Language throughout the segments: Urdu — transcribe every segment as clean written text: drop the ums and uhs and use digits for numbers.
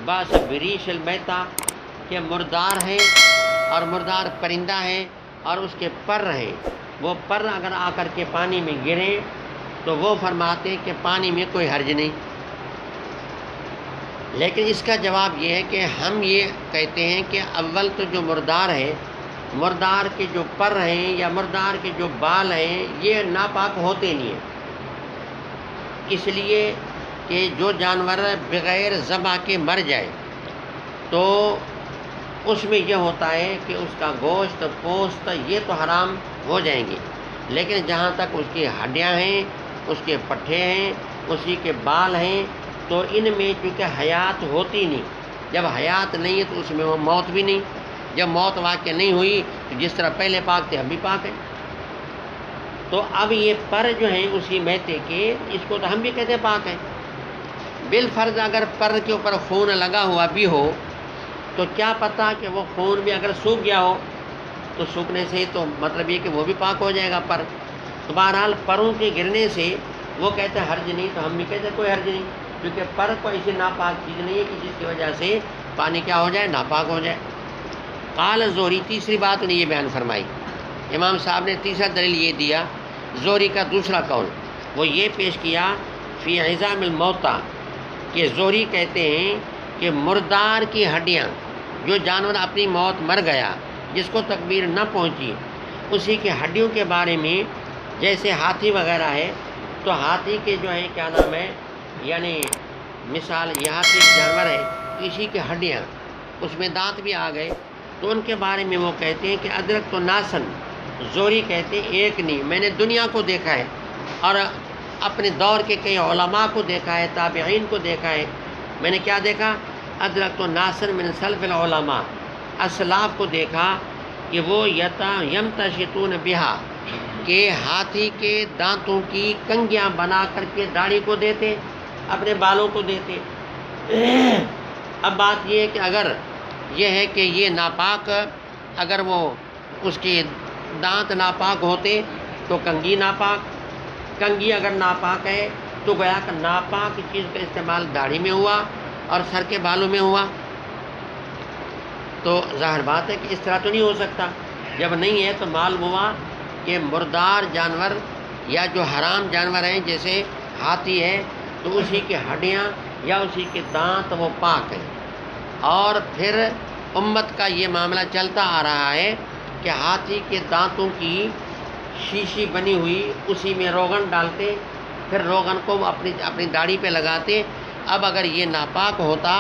باس بریش المیتا کہ مردار ہے اور مردار پرندہ ہے اور اس کے پر ہیں، وہ پر اگر آ کر کے پانی میں گریں تو وہ فرماتے ہیں کہ پانی میں کوئی حرج نہیں۔ لیکن اس کا جواب یہ ہے کہ ہم یہ کہتے ہیں کہ اول تو جو مردار ہے، مردار کے جو پر ہیں یا مردار کے جو بال ہیں یہ ناپاک ہوتے نہیں ہیں، اس لیے کہ جو جانور بغیر ذبح کے مر جائے تو اس میں یہ ہوتا ہے کہ اس کا گوشت پوست یہ تو حرام ہو جائیں گے، لیکن جہاں تک اس کی ہڈیاں ہیں، اس کے پٹھے ہیں، اسی کے بال ہیں، تو ان میں چونکہ حیات ہوتی نہیں، جب حیات نہیں ہے تو اس میں وہ موت بھی نہیں، جب موت واقع نہیں ہوئی تو جس طرح پہلے پاک تھے اب بھی پاک ہیں۔ تو اب یہ پر جو ہیں اسی میتے کے، اس کو تو ہم بھی کہتے ہیں پاک ہیں۔ بالفرض اگر پر کے اوپر خون لگا ہوا بھی ہو تو کیا پتہ کہ وہ خون بھی اگر سوکھ گیا ہو تو سوکھنے سے تو مطلب یہ کہ وہ بھی پاک ہو جائے گا پر۔ تو بہرحال پروں کے گرنے سے وہ کہتے ہیں حرج نہیں، تو ہم بھی کہتے ہیں کوئی حرج نہیں، کیونکہ پر کو ایسی ناپاک چیز نہیں ہے کہ جس کی وجہ سے پانی کیا ہو جائے، ناپاک ہو جائے۔ قال زہری، تیسری بات انہیں یہ بیان فرمائی، امام صاحب نے تیسرا دلیل یہ دیا، زہری کا دوسرا قول وہ یہ پیش کیا فی عظام الموتى، کہ زہری کہتے ہیں کہ مردار کی ہڈیاں، جو جانور اپنی موت مر گیا جس کو تکبیر نہ پہنچی، اسی کے ہڈیوں کے بارے میں جیسے ہاتھی وغیرہ ہے، تو ہاتھی کے جو ہے کیا نام ہے، یعنی مثال یہ ہاتھی جانور ہے، اسی کے ہڈیاں اس میں دانت بھی آ گئے، تو ان کے بارے میں وہ کہتے ہیں کہ ادرک تو ناسن، زہری کہتے ہیں ایک نہیں، میں نے دنیا کو دیکھا ہے اور اپنے دور کے کئی علماء کو دیکھا ہے، تابعین کو دیکھا ہے، میں نے کیا دیکھا، ادرک تو ناسن من سلف العلماء، اسلاف کو دیکھا کہ وہ یمتشطون بہا، کہ ہاتھی کے دانتوں کی کنگیاں بنا کر کے داڑھی کو دیتے، اپنے بالوں کو دیتے۔ اب بات یہ ہے کہ اگر یہ ہے کہ یہ ناپاک، اگر وہ اس کے دانت ناپاک ہوتے تو کنگھی ناپاک، کنگھی اگر ناپاک ہے تو گویا کہ ناپاک چیز کا استعمال داڑھی میں ہوا اور سر کے بالوں میں ہوا، تو ظاہر بات ہے کہ اس طرح تو نہیں ہو سکتا۔ جب نہیں ہے تو معلوم ہوا کہ مردار جانور یا جو حرام جانور ہیں جیسے ہاتھی ہے تو اسی کی ہڈیاں یا اسی کے دانت وہ پاک ہیں۔ اور پھر امت کا یہ معاملہ چلتا آ رہا ہے کہ ہاتھی کے دانتوں کی شیشی بنی ہوئی اسی میں روغن ڈالتے، پھر روغن کو وہ اپنی داڑھی پہ لگاتے۔ اب اگر یہ ناپاک ہوتا،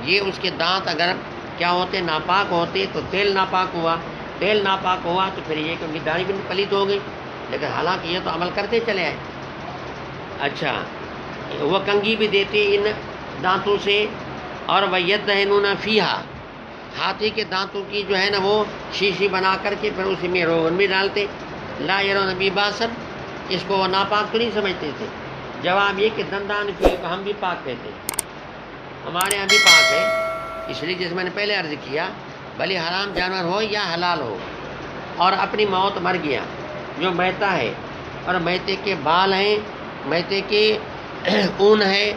یہ اس کے دانت اگر کیا ہوتے، ناپاک ہوتے، تو تیل ناپاک ہوا، تیل ناپاک ہوا تو پھر یہ کہ ان کی داڑھی بھی پلیت ہو گئی، لیکن حالانکہ یہ تو عمل کرتے چلے آئے۔ اچھا، وہ کنگھی بھی دیتے ان دانتوں سے، اور وَيَدْهِنُونَ فِيهَا، ہاتھی کے دانتوں کی جو ہے نا وہ شیشی بنا کر کے پھر اسی میں روغن بھی ڈالتے۔ لا يرون بی باسن، اس کو وہ ناپاک تو نہیں سمجھتے تھے۔ جواب یہ کہ دندان فیل کو ہم بھی پاک کہتے ہیں، ہمارے یہاں بھی پاک ہے، اس لیے جیسے میں نے پہلے عرض کیا بھلے حرام جانور ہو یا حلال ہو، اور اپنی موت مر گیا، جو میتا ہے اور میتے کے بال ہیں، میتے کے اون ہے،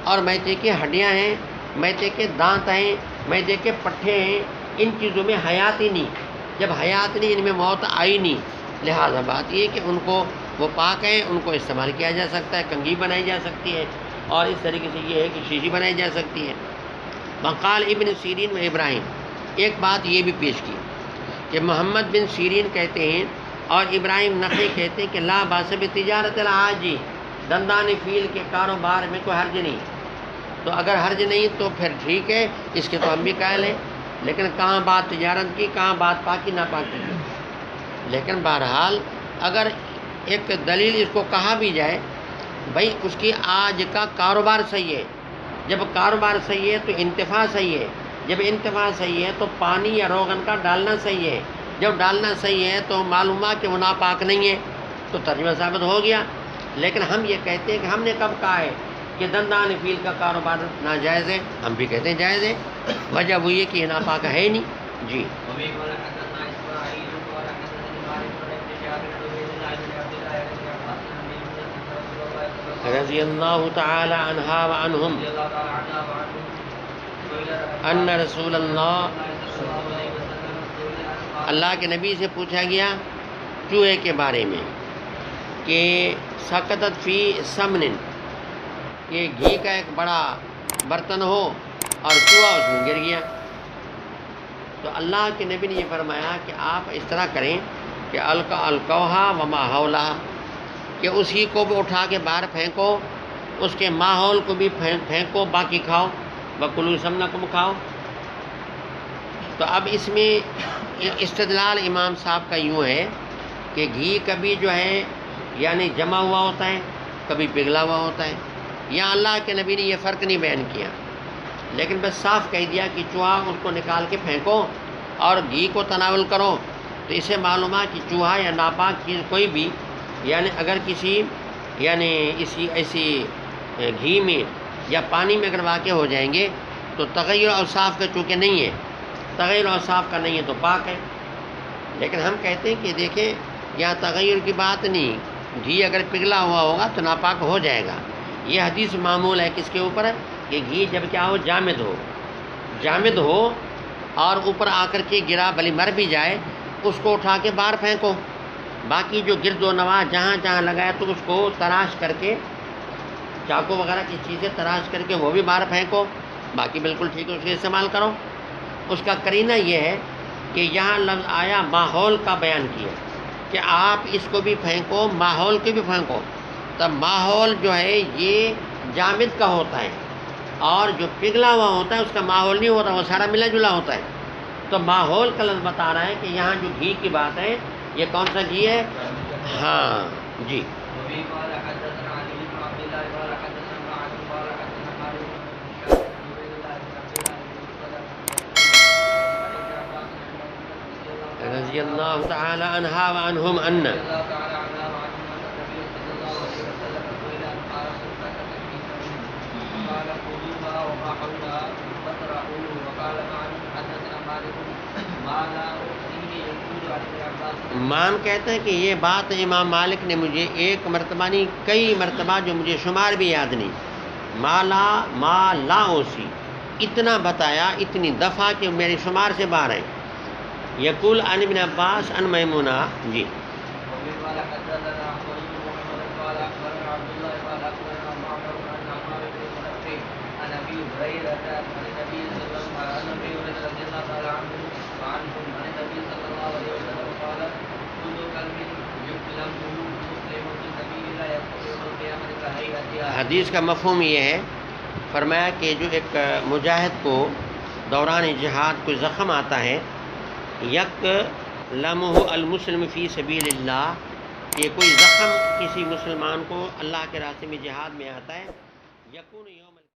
اور میتے کی ہڈیاں ہیں، میتے کے دانت ہیں، میتے کے پٹھے ہیں، ان چیزوں میں حیات ہی نہیں، جب حیات نہیں ان میں موت آئی نہیں، لہذا بات یہ کہ ان کو وہ پاک ہیں، ان کو استعمال کیا جا سکتا ہے، کنگھی بنائی جا سکتی ہے، اور اس طریقے سے یہ ہے کہ شیشی بنائی جا سکتی ہے۔ وقال ابن سیرین و ابراہیم، ایک بات یہ بھی پیش کی کہ محمد بن سیرین کہتے ہیں اور ابراہیم نخعی کہتے ہیں کہ لا باس بتجارت العاجی، دندان فیل کے کاروبار میں کوئی حرج نہیں، تو اگر حرج نہیں تو پھر ٹھیک ہے، اس کے تو ہم بھی قائل ہیں، لیکن کہاں بات تجارت کی، کہاں بات پاکی ناپاکی کی۔ لیکن بہرحال اگر ایک دلیل اس کو کہا بھی جائے بھائی اس کی آج کا کاروبار صحیح ہے، جب کاروبار صحیح ہے تو انتفاع صحیح ہے، جب انتفاع صحیح ہے تو پانی یا روغن کا ڈالنا صحیح ہے، جب ڈالنا صحیح ہے تو معلوم کہ وہ ناپاک نہیں ہے، تو ترجمہ ثابت ہو گیا۔ لیکن ہم یہ کہتے ہیں کہ ہم نے کب کہا ہے کہ دندان فیل کا کاروبار ناجائز ہے، ہم بھی کہتے ہیں جائز ہے، وجہ وہ یہ کہ یہ ناپاک ہے ہی نہیں۔ جی رضی اللہ تعالی عنہا وعنہم، ان رسول اللہ کے نبی سے پوچھا گیا چوہے کے بارے میں کہ سقطت فی سمن، کہ گھی کا ایک بڑا برتن ہو اور چوہا اس میں گر گیا. تو اللہ کے نبی نے یہ فرمایا کہ آپ اس طرح کریں کہ القوہا وما حولہا، کہ اسی کو بھی اٹھا کے باہر پھینکو، اس کے ماحول کو بھی پھینکو، باقی کھاؤ، وَكُلُوا ثَمْنَكُمْ کھاؤ. تو اب اس میں استدلال امام صاحب کا یوں ہے کہ گھی کبھی جو ہے یعنی جمع ہوا ہوتا ہے، کبھی پگھلا ہوا ہوتا ہے. یہاں اللہ کے نبی نے یہ فرق نہیں بیان کیا، لیکن بس صاف کہہ دیا کہ چوہا اس کو نکال کے پھینکو اور گھی کو تناول کرو. تو اسے معلوم ہے کہ چوہا یا ناپاک چیز کوئی بھی یعنی اگر کسی یعنی ایسی گھی میں یا پانی میں اگر واقع ہو جائیں گے تو تغیر اوصاف کا چونکہ نہیں ہے، تغیر اوصاف کا نہیں ہے تو پاک ہے. لیکن ہم کہتے ہیں کہ دیکھیں یہاں تغیر کی بات نہیں، گھی اگر پگھلا ہوا ہوگا تو ناپاک ہو جائے گا. یہ حدیث معمول ہے کس کے اوپر ہے کہ گھی جب کیا ہو، جامد ہو اور اوپر آ کر کے گرا بھلی مر بھی جائے، اس کو اٹھا کے باہر پھینکو. باقی جو گرد و نواح جہاں جہاں لگایا تو اس کو تراش کر کے، چاقو وغیرہ کی چیزیں تراش کر کے وہ بھی باہر پھینکو، باقی بالکل ٹھیک ہے، اس کو استعمال کرو. اس کا قرینہ یہ ہے کہ یہاں لفظ آیا ماحول کا بیان کیا کہ آپ اس کو بھی پھینکو، ماحول کو بھی پھینکو. تب ماحول جو ہے یہ جامد کا ہوتا ہے اور جو پگھلا ہوا ہوتا ہے اس کا ماحول نہیں ہوتا، وہ سارا ملا جلا ہوتا ہے. تو ماحول کا لفظ بتا رہا ہے کہ یہاں جو گھی کی بات ہے یہ کون سا گھی ہے؟ ہاں جی. رضی اللہ تعالی عنہا وعنہم ان مان کہتے ہیں کہ یہ بات امام مالک نے مجھے ایک مرتبہ نہیں کئی مرتبہ جو مجھے شمار بھی یاد نہیں، ما لا اوسی، اتنا بتایا اتنی دفعہ کہ میرے شمار سے باہر ہیں. یقول عن ابن عباس عن میمونہ. جی. حدیث کا مفہوم یہ ہے، فرمایا کہ جو ایک مجاہد کو دوران جہاد کوئی زخم آتا ہے، یک لمح المسلم فی سبیل اللہ، کہ کوئی زخم کسی مسلمان کو اللہ کے راستے میں جہاد میں آتا ہے، یکون یوم